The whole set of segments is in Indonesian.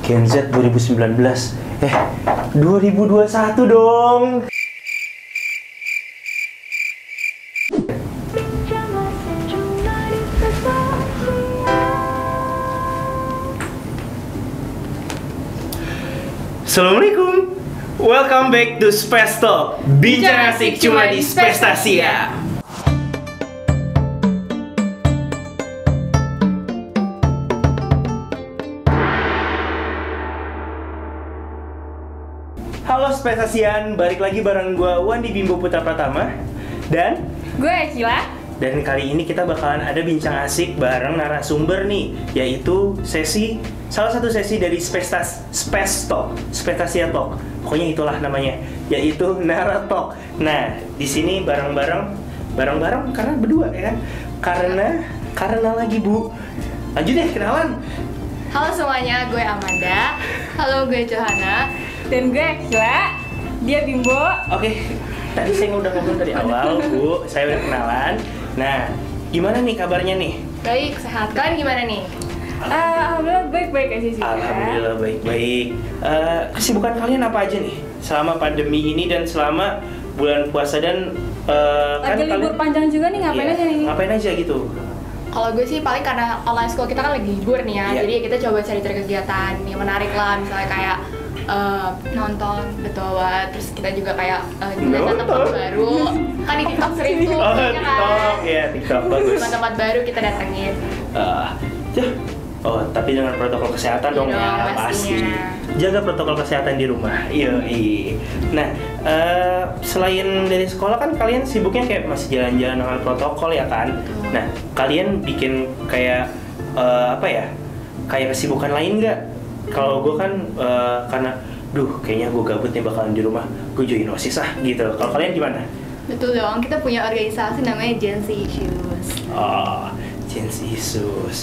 Gen Z 2019. 2021 dong. Assalamualaikum. Welcome back to Space Talk. Bincang asik cuma di Spestasia. Halo Spestasian, balik lagi bareng gue Wandi Bimbo Putra Pratama dan gue Akila. Dan kali ini kita bakalan ada bincang asik bareng narasumber nih, yaitu salah satu sesi dari Space Talk, Spestasia Talk. Pokoknya itulah namanya, yaitu Nara Talk. Nah, di sini bareng-bareng karena berdua ya kan? Karena lagi Bu. Lanjut deh kenalan. Halo semuanya, gue Amanda. Halo, gue Johanna. Dan gue Akila. Dia Bimbo. Oke, tadi saya udah ngomong dari awal Bu, saya udah kenalan. Nah, gimana nih kabarnya nih? Baik, sehat. Kalian gimana nih? Alhamdulillah baik-baik aja sih. Alhamdulillah baik-baik. Kesibukan kalian apa aja nih selama pandemi ini dan selama bulan puasa dan lagi libur panjang juga nih, ngapain aja nih? Ngapain aja gitu? Kalau gue sih paling karena online school kita kan lagi libur nih ya, jadi kita coba cari-cari kegiatan yang menarik lah, misalnya kayak nonton, betul banget. Terus kita juga kayak tempat baru, kan di TikTok sering tuh, TikTok bagus. Tempat baru kita datengin. Tapi dengan protokol kesehatan dong ya, pasti. Jaga protokol kesehatan di rumah. Iya. Nah, selain dari sekolah kan kalian sibuknya kayak masih jalan-jalan dengan protokol ya kan? Nah, kalian bikin kayak kayak kesibukan lain nggak? Kalau gue kan karena kayaknya gue gabut nih bakalan di rumah, gue join OSIS gitu. Kalau kalian gimana? Betul dong, kita punya organisasi namanya Gen Z Issues. Gen Z Issues.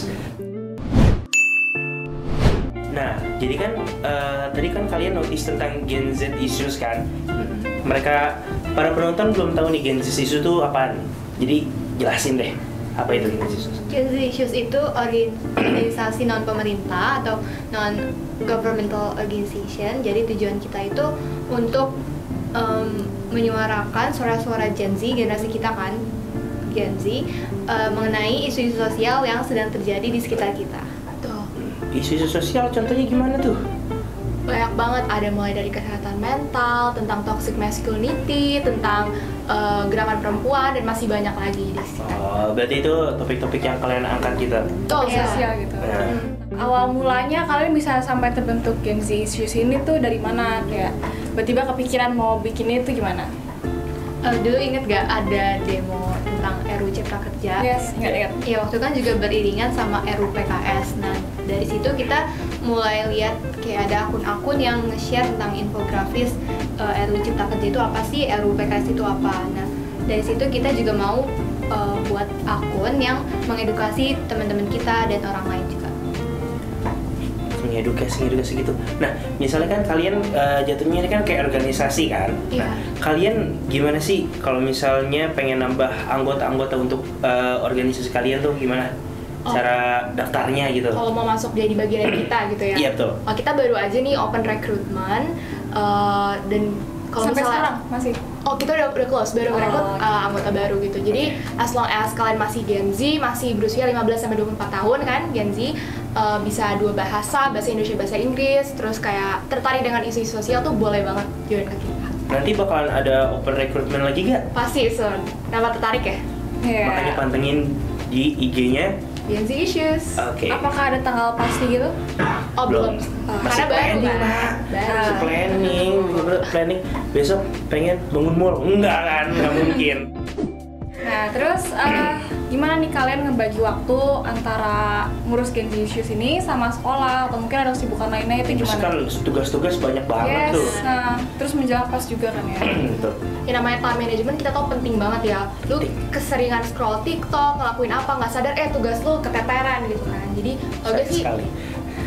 Nah, jadi kan tadi kan kalian notice tentang Gen Z Issues kan? Mereka, para penonton belum tahu nih Gen Z Issues itu apaan. Jadi jelasin deh, apa itu Gen Z Issues? Gen Z Issues itu organisasi non-pemerintah atau non-governmental organization. Jadi tujuan kita itu untuk menyuarakan suara-suara Gen Z, generasi kita kan, Gen Z, mengenai isu-isu sosial yang sedang terjadi di sekitar kita. Isu-isu sosial contohnya gimana tuh? Banyak banget, ada mulai dari kesehatan mental, tentang toxic masculinity, tentang gerakan perempuan, dan masih banyak lagi di sekitar. Berarti itu topik-topik yang kalian angkat gitu? Sosial gitu. Awal mulanya kalian bisa sampai terbentuk Gen Z Issues ini tuh dari mana? Kayak tiba-tiba kepikiran mau bikin itu gimana? Dulu inget gak ada demo tentang RUU Cipta Kerja? Yes, ingat. Ya, waktu kan juga beriringan sama RUU PKS. Nah, dari situ kita mulai lihat kayak ada akun-akun yang nge-share tentang infografis RUU Cipta Kerja itu apa sih, RUU PKS itu apa. Nah, dari situ kita juga mau buat akun yang mengedukasi teman-teman kita dan orang lain juga. Edukasi gitu. Nah, misalnya kan kalian jatuhnya ini kan kayak organisasi kan. Iya. Nah, kalian gimana sih kalau misalnya pengen nambah anggota-anggota untuk organisasi kalian tuh gimana? Cara daftarnya gitu. Kalau mau masuk jadi bagian dari kita gitu ya. Iya, betul. Kita baru aja nih open recruitment dan kalau sampai misalnya sekarang masih? Kita udah close, baru merekrut anggota baru gitu. Jadi as long as kalian masih Gen Z, masih berusia 15-24 tahun kan, Gen Z, bisa dua bahasa Indonesia, bahasa Inggris, terus kayak tertarik dengan isu-isu sosial tuh boleh banget join ke kita. Nanti bakalan ada open recruitment lagi gak? Pasti, soon. Kenapa tertarik ya? Yeah. Makanya pantengin di IG-nya Gen Z Issues. Oke. Apakah ada tanggal pasti gitu? Belum. Masih Karena baru Pak. Masih Baru. planning. Besok pengen bangun mall. Enggak kan, nggak mungkin. Nah, terus gimana nih kalian ngebagi waktu antara ngurus Gen Z Issues ini sama sekolah atau mungkin ada kesibukan lainnya itu Terus gimana? kan tugas-tugas banyak banget tuh. Nah, terus menjelang pas juga kan ya. Betul. Ya namanya time management kita tau penting banget ya. Lu keseringan scroll TikTok, ngelakuin apa, nggak sadar tugas lu keteteran gitu kan. Jadi kalau gue sih Sekali.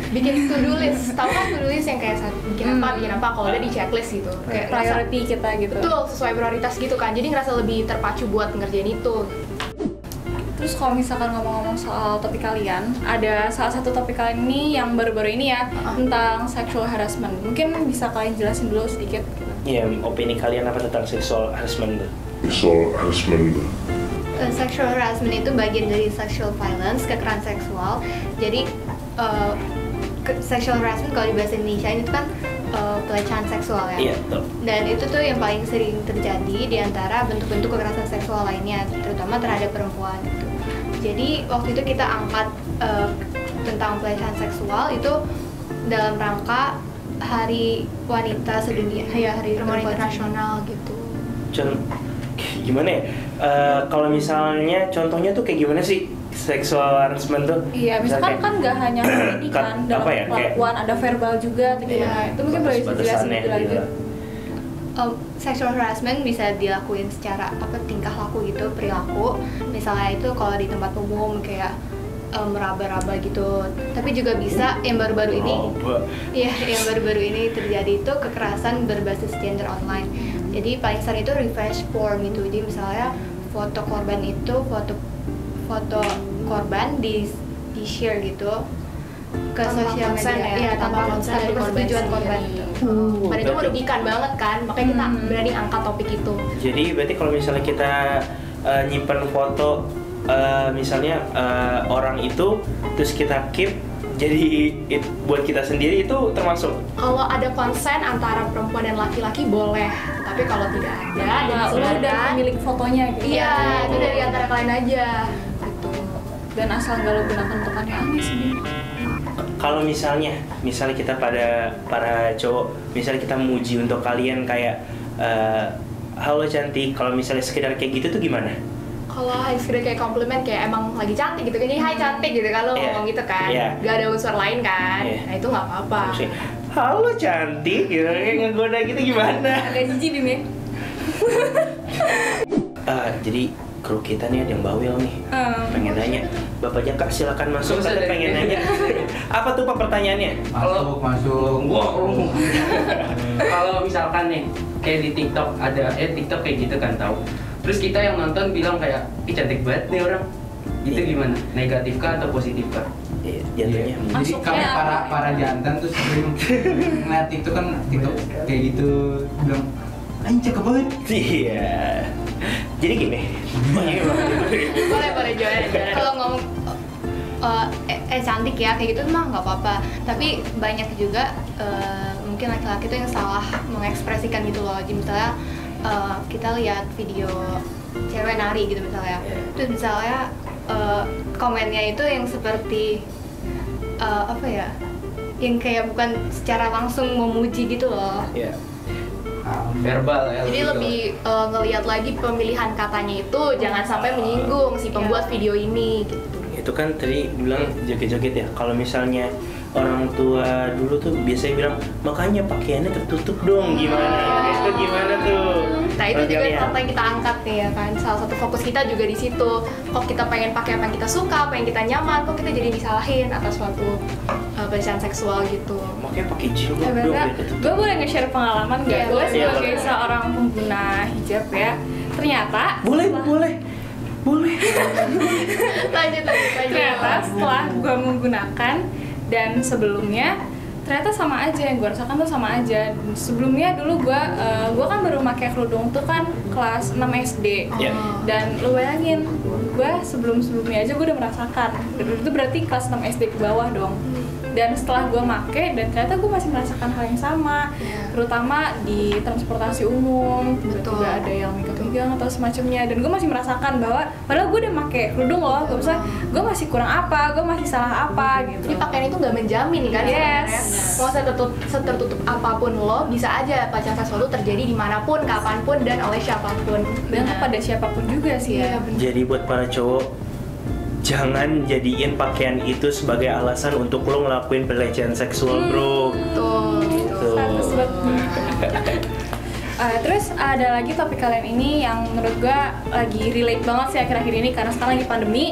bikin to-do list. Tahu kan to-do list yang kayak bikin apa kalau udah di checklist gitu. Kayak Priority kita gitu. Betul, sesuai prioritas gitu kan. Jadi ngerasa lebih terpacu buat ngerjain itu. Terus kalau misalkan ngomong-ngomong soal topik kalian, ada salah satu topik kalian ini yang baru-baru ini ya, tentang sexual harassment. Mungkin bisa kalian jelasin dulu sedikit. Iya, opini kalian apa tentang sexual harassment? Sexual harassment itu bagian dari sexual violence, kekerasan seksual. Jadi sexual harassment kalau di bahasa Indonesia itu kan pelecehan seksual ya. Iya, betul. Dan itu tuh yang paling sering terjadi di antara bentuk-bentuk kekerasan seksual lainnya, terutama terhadap perempuan gitu. Jadi waktu itu kita angkat tentang pelecehan seksual itu dalam rangka Hari Wanita Sedunia, ya Hari Perempuan Internasional gitu. Gimana ya? Kalau misalnya contohnya tuh kayak gimana sih sexual harassment tuh? Iya, misalkan kan nggak hanya ini kan dalam apa ya, perlakuan, ada verbal juga gitu ya. Itu mungkin boleh dijelasin lebih lanjut. Sexual harassment bisa dilakuin secara tingkah laku gitu, perilaku. Misalnya itu kalau di tempat umum kayak meraba-raba gitu. Tapi juga bisa yang baru-baru ini, yang baru-baru ini terjadi itu kekerasan berbasis gender online. Jadi paling sering itu revenge porn gitu. Jadi misalnya foto korban itu foto korban di share gitu ke sosial media ya, tanpa persetujuan korban gitu. Padahal itu merugikan banget kan, makanya kita berani angkat topik itu. Jadi berarti kalau misalnya kita nyimpan foto misalnya orang itu terus kita keep jadi buat kita sendiri itu termasuk? Kalau ada konsen antara perempuan dan laki-laki boleh, tapi kalau tidak ada dan Lu dan pemilik fotonya gitu. iya, itu dari antara kalian aja gitu. Dan asal nggak lo gunakan untuk aneh-aneh sih. Kalau misalnya kita pada para cowok, misalnya kita muji untuk kalian kayak halo cantik, kalau misalnya sekedar kayak gitu tuh gimana? Kalau sekedar kayak komplimen kayak emang lagi cantik gitu kan, jadi hai cantik gitu kan, lo ngomong gitu kan, gak ada unsur lain kan, nah itu nggak apa-apa. Halo cantik, gitu kayak ngegoda gitu gimana? Agak jijik Bim ya. Jadi kru kita nih ada yang bawel nih, pengen nanya. Bapak Jaka silakan masuk, saya pengen nanya. Apa tuh Pak pertanyaannya? Masuk. Kalau misalkan nih kayak di TikTok ada TikTok kayak gitu kan tahu. Terus kita yang nonton bilang kayak, ih cantik banget nih orang. Itu gimana? Negatif kah atau positif kah? Iya, jatuhnya. Jadi kami para jantan tuh sering ngeliat TikTok kan TikTok kayak gitu bilang, anjing cakep banget. Iya. Jadi gini. boleh jualan. Kalau ngomong cantik ya kayak gitu mah nggak apa-apa. Tapi banyak juga mungkin laki-laki tuh yang salah mengekspresikan gitu loh. Jadi misalnya kita lihat video cewek nari gitu misalnya, terus misalnya komennya itu yang seperti apa ya, yang kayak bukan secara langsung memuji gitu loh. Verbal ya. Jadi lebih ngelihat lagi pemilihan katanya itu jangan sampai menyinggung si pembuat video ini gitu. Itu kan tadi bilang joget-joget ya. Kalau misalnya orang tua dulu tuh biasanya bilang makanya pakaiannya tertutup dong, gimana? Itu gimana tuh? Nah itu juga hal yang kita angkat nih ya kan. Salah satu fokus kita juga di situ. Kok kita pengen pakai apa yang kita suka, apa yang kita nyaman, kok kita jadi disalahin atas suatu pelecehan seksual gitu. Makanya pakai jilbab dong. Gue boleh nge-share pengalaman nggak? Gue sebagai seorang pengguna hijab ya, ternyata boleh. Lanjut. Ternyata setelah gue menggunakan dan sebelumnya ternyata sama aja, yang gue rasakan tuh sama aja. Sebelumnya dulu gue kan baru pakai kerudung tuh kan kelas 6 SD. Dan lu bayangin, gue sebelumnya aja gue udah merasakan. Itu berarti kelas 6 SD ke bawah dong. Dan setelah gue make, dan ternyata gue masih merasakan hal yang sama, terutama di transportasi umum, tiba-tiba ada yang megang-megang atau semacamnya, dan gue masih merasakan bahwa padahal gue udah make kerudung loh, gue masih kurang apa, gue masih salah apa gitu. Jadi pakaian itu nggak menjamin kan sebenarnya. Mau setertutup apapun lo, bisa aja pelecehan seksual itu terjadi dimanapun, kapanpun, dan oleh siapapun. Dan kepada siapapun juga sih ya. Jadi buat para cowok, jangan jadiin pakaian itu sebagai alasan untuk lo ngelakuin pelecehan seksual, bro. Betul. Terus ada lagi topik kalian ini yang menurut gue lagi relate banget sih akhir-akhir ini karena sekarang lagi pandemi.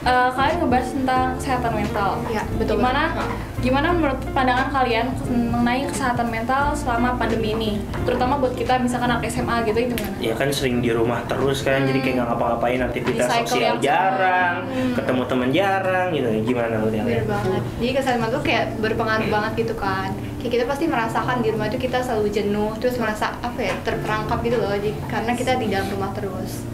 Kalian ngebahas tentang kesehatan mental. Iya, betul. Dimana gimana menurut pandangan kalian mengenai kesehatan mental selama pandemi ini? Terutama buat kita misalkan anak SMA gitu, gimana? Ya kan sering di rumah terus kan, jadi kayak nggak ngapa-ngapain, aktivitas Di cycle sosial yang jarang, ketemu teman jarang gitu. Gimana menurut Bener kalian? banget. Jadi kesehatan mental tuh kayak berpengaruh banget gitu kan. Kayak kita pasti merasakan di rumah itu kita selalu jenuh, terus merasa apa ya, terperangkap gitu loh. Jadi, karena kita di dalam rumah terus.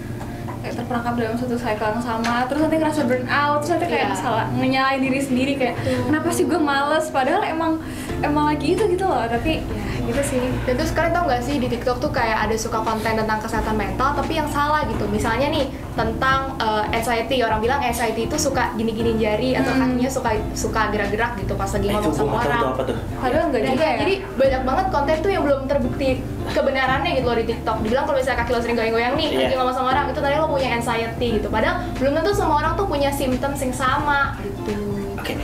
Kayak terperangkap dalam satu cycle yang sama, terus nanti ngerasa burn out, terus nanti kayak Iya. salah nyalain diri sendiri kayak kenapa sih gue males, padahal emang lagi itu gitu loh, tapi ya gitu sih. Dan terus kalian tau gak sih di TikTok tuh kayak ada suka konten tentang kesehatan mental tapi yang salah gitu. Misalnya nih tentang anxiety, orang bilang anxiety itu suka gini-gini jari atau kakinya suka gerak-gerak gitu pas lagi Itu ngomong gue sama nggak tahu orang. tuh apa tuh. Padahal enggak Dan juga ya. jadi banyak banget konten tuh yang belum terbukti kebenarannya gitu loh di TikTok. Dibilang kalau misalnya kaki lo sering goyang-goyang nih, Iya. lagi ngomong sama orang, itu tadi lo punya anxiety gitu. Padahal belum tentu semua orang tuh punya symptoms yang sama gitu. Oke,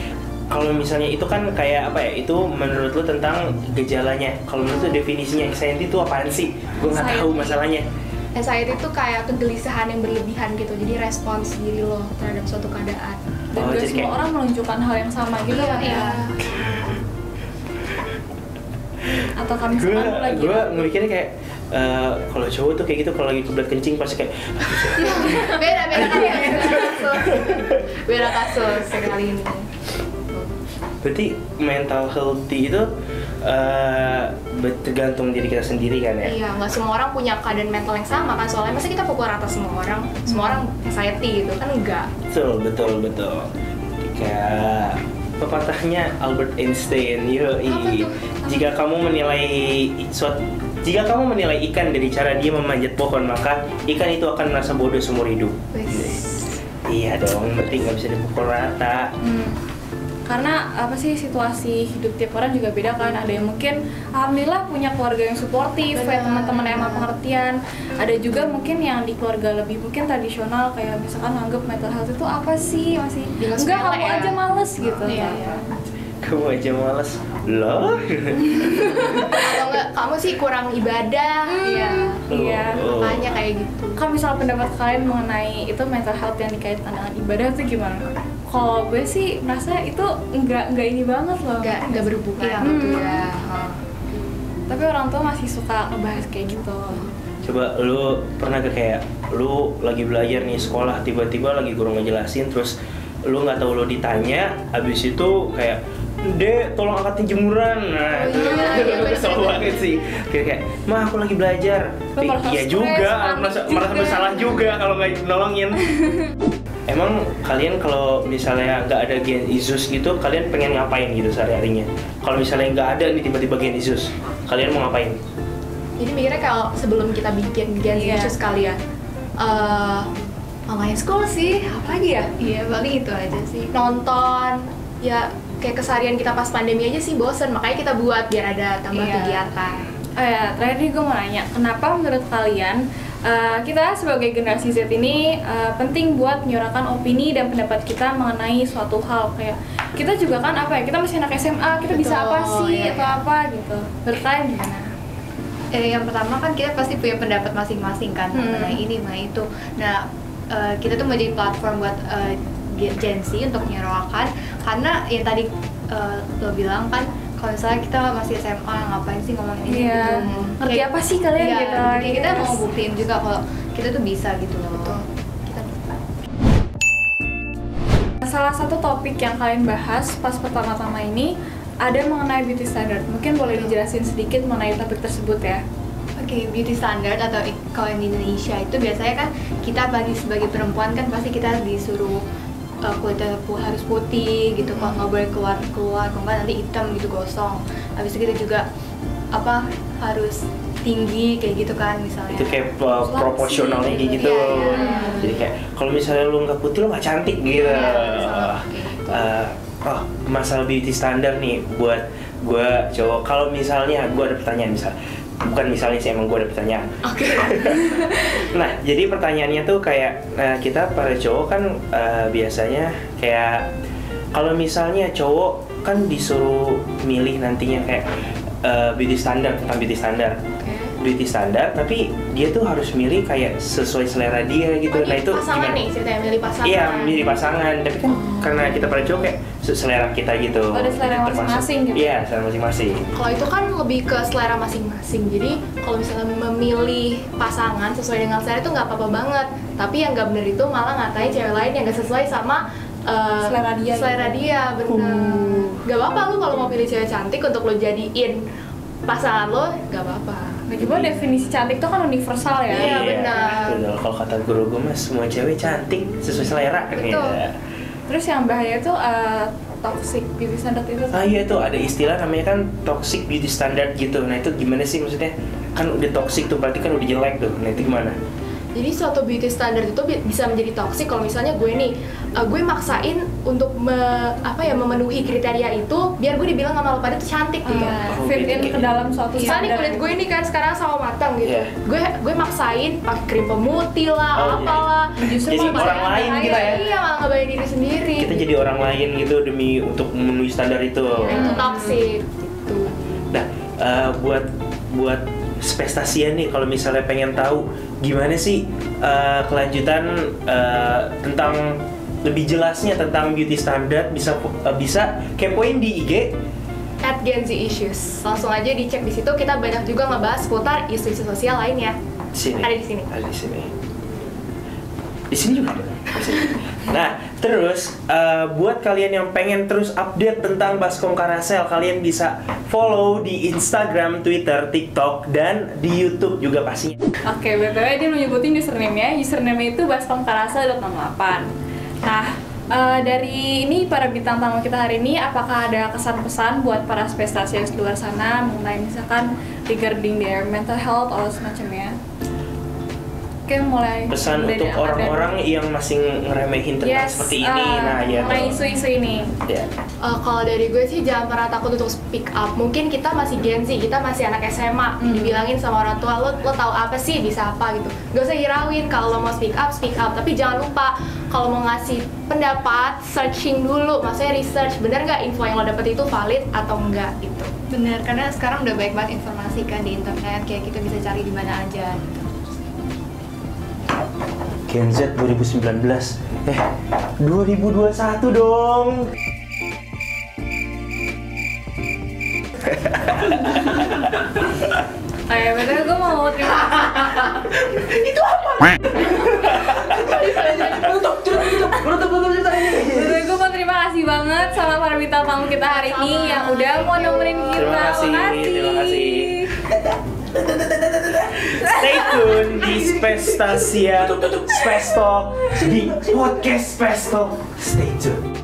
kalau misalnya itu kan kayak apa ya? Itu menurut lu tentang gejalanya. Kalau menurut lu definisinya anxiety itu apaan sih? Gue nggak tahu masalahnya. Anxiety itu kayak kegelisahan yang berlebihan gitu. Jadi respons diri lo terhadap suatu keadaan. Dan Oh, gak jadi semua kayak- orang menunjukkan hal yang sama gitu kan ya. Iya. Atau kami Gue misalkan lagi ngemikirnya kayak kalau cowok tuh kayak gitu, kalau lagi kebelet kencing pasti kayak beda kasus. Beda kasus sekali ini. berarti mental healthy itu tergantung diri kita sendiri kan ya. Iya, nggak semua orang punya keadaan mental yang sama kan. Soalnya masa kita pukul rata semua orang anxiety gitu kan, enggak. Betul. Kayak pepatahnya Albert Einstein, yoi. Jika kamu menilai ikan dari cara dia memanjat pohon, maka ikan itu akan merasa bodoh seumur hidup. Iya dong, berarti nggak bisa dipukul rata. karena apa sih, situasi hidup tiap orang juga beda kan. Ada yang mungkin alhamdulillah punya keluarga yang suportif, kayak teman-teman yang emang pengertian. Ada juga mungkin yang di keluarga lebih mungkin tradisional, kayak misalkan nganggep mental health itu apa sih, masih Dengan enggak, sepele kamu ya. aja males gitu. Iya. Kamu aja males loh. Atau enggak, kamu sih kurang ibadah. Iya. Iya. Oh. Makanya kayak gitu. Kan misal pendapat kalian mengenai itu mental health yang dikaitkan dengan ibadah itu gimana? Kalau gue sih merasa itu enggak ini banget loh. Enggak berhubungan Iya, gitu ya. Tapi orang tua masih suka ngebahas kayak gitu. Coba lu pernah gak kayak lu lagi belajar nih sekolah, tiba-tiba lagi guru ngejelasin, terus lu nggak tahu, lu ditanya, abis itu kayak Dek, tolong angkatin jemuran. Nah, itu kesel banget sih. Kayak, Ma, aku lagi belajar. Lu merasa Iya stres, juga, panik merasa juga. bersalah juga kalau nggak nolongin. Emang kalian kalau misalnya nggak ada Gen Isus gitu, kalian pengen ngapain gitu sehari-harinya? Kalau misalnya nggak ada nih tiba-tiba Gen Isus, kalian mau ngapain? Jadi mikirnya kalau sebelum kita bikin Iya. khusus kali ya, online school sih, apa lagi ya? Iya, paling itu aja sih. Nonton, ya kayak keseharian kita pas pandemi aja sih bosen, makanya kita buat biar ada tambah Iya. kegiatan. Oh ya, terakhir nih gue mau nanya, kenapa menurut kalian kita sebagai generasi Z ini penting buat menyuarakan opini dan pendapat kita mengenai suatu hal? Kayak kita juga kan apa ya, kita masih anak SMA, kita bisa Betul, apa sih iya. atau apa gitu. Menurut kalian gimana? Yang pertama kan kita pasti punya pendapat masing-masing kan mengenai ini, mengenai itu. Nah, kita tuh mau jadi platform buat Gen Z untuk menyuarakan, karena yang tadi lo bilang kan, kalau misalnya kita masih SMA, ngapain sih ngomongin ini Iya. gitu. Ngerti Kayak- apa sih kalian iya, gitu? jadi kita Yes. mau buktiin juga kalau kita tuh bisa gitu loh. Betul. Kita Salah satu topik yang kalian bahas pas pertama-tama ini ada mengenai beauty standard. Mungkin boleh dijelasin sedikit mengenai topik tersebut ya? Oke, beauty standard atau kalau di Indonesia itu biasanya kan kita bagi sebagai perempuan kan pasti kita disuruh kulitnya harus putih gitu, kok nggak boleh keluar kalau nggak nanti hitam gitu, gosong. Habis itu kita juga harus tinggi kayak gitu kan misalnya. Itu kayak proporsionalnya kayak gitu. Iya. Jadi kayak kalau misalnya lu nggak putih, lu nggak cantik gitu. Iya, kayak gitu. Masalah beauty standar nih buat gue cowok. Kalau misalnya gue ada pertanyaan, bukan misalnya sih, emang gue ada pertanyaan. Nah, jadi pertanyaannya tuh kayak kita para cowok kan biasanya kayak kalau misalnya cowok kan disuruh milih nantinya kayak beauty standar, tentang beauty standar. beauty standar, tapi dia tuh harus milih kayak sesuai selera dia gitu. Nah itu pasangan gimana? nih ceritanya milih pasangan. Iya, milih pasangan. Tapi kan karena kita pada cowok kayak selera kita gitu. Ada selera Termasuk- masing-masing gitu. Iya, selera masing-masing. Kalau itu kan lebih ke selera masing-masing. Jadi kalau misalnya memilih pasangan sesuai dengan selera itu nggak apa-apa banget. Tapi yang nggak bener itu malah ngatain cewek lain yang nggak sesuai sama Selera dia Selera gitu. dia, bener. Gak apa-apa lu kalau mau pilih cewek cantik untuk lo jadiin pasangan lo, gak apa-apa. Lagi pula definisi cantik itu kan universal ya. Iya, benar. Betul. Kalau kata guru gue mah semua cewek cantik sesuai selera kan Betul. ya. Terus yang bahaya tuh toxic beauty standard itu. Ah iya tuh ada istilah namanya kan toxic beauty standard gitu. Nah itu gimana sih maksudnya? Kan udah toxic tuh berarti kan udah jelek tuh. Nah itu gimana? Jadi suatu beauty standard itu bisa menjadi toxic kalau misalnya gue nih, gue maksain untuk memenuhi kriteria itu biar gue dibilang sama lo pada tuh cantik gitu. Fit in ke dalam suatu Misalnya nih standar. kulit gue ini kan sekarang sawo matang gitu. Iya. Gue maksain pakai krim pemutih lah, Oh, apalah. Justru Jadi malah orang bahaya. lain gitu ya. Iya, malah ngebayar diri sendiri. Kita jadi orang lain gitu demi untuk memenuhi standar itu. Nah, itu toxic gitu. Nah, buat spestasian nih kalau misalnya pengen tahu gimana sih kelanjutan tentang lebih jelasnya tentang beauty standard bisa kepoin di IG @Gen Z Issues. Langsung aja dicek di situ, kita banyak juga ngebahas seputar isu-isu sosial lainnya. di sini. Ada di sini. Ada di sini. Di sini juga ada. Di sini. Nah, terus buat kalian yang pengen terus update tentang Baskom Karasel, kalian bisa follow di Instagram, Twitter, TikTok, dan di YouTube juga pastinya. Oke, BTW dia menyebutin username-nya. Username itu baskomkarasa.68. Nah, dari ini para bintang tamu kita hari ini, apakah ada kesan-pesan buat para spesialis di luar sana mengenai misalkan regarding their mental health atau semacamnya? Oke, mulai Pesan dari untuk Aden. orang-orang yang masih ngeremehin tentang seperti ini. Nah, ya. mengenai isu-isu ini. Ya. Kalau dari gue sih jangan pernah takut untuk speak up. Mungkin kita masih Gen Z, kita masih anak SMA. Dibilangin sama orang tua, lo tahu apa sih, bisa apa gitu. Gak usah hirauin, kalau lo mau speak up. Tapi jangan lupa kalau mau ngasih pendapat, searching dulu. Maksudnya research, bener nggak info yang lo dapet itu valid atau enggak gitu. Bener, karena sekarang udah banyak banget informasi kan di internet, kayak kita bisa cari di mana aja. Gen Z 2019. 2021 dong. Betul, gue mau terima Betul, gue mau terima kasih banget sama para bintang tamu kita hari ini yang udah mau nemenin kita. Terima kasih. Stay tune di Spestasia, Space Talk, di podcast Space Talk. Stay tune.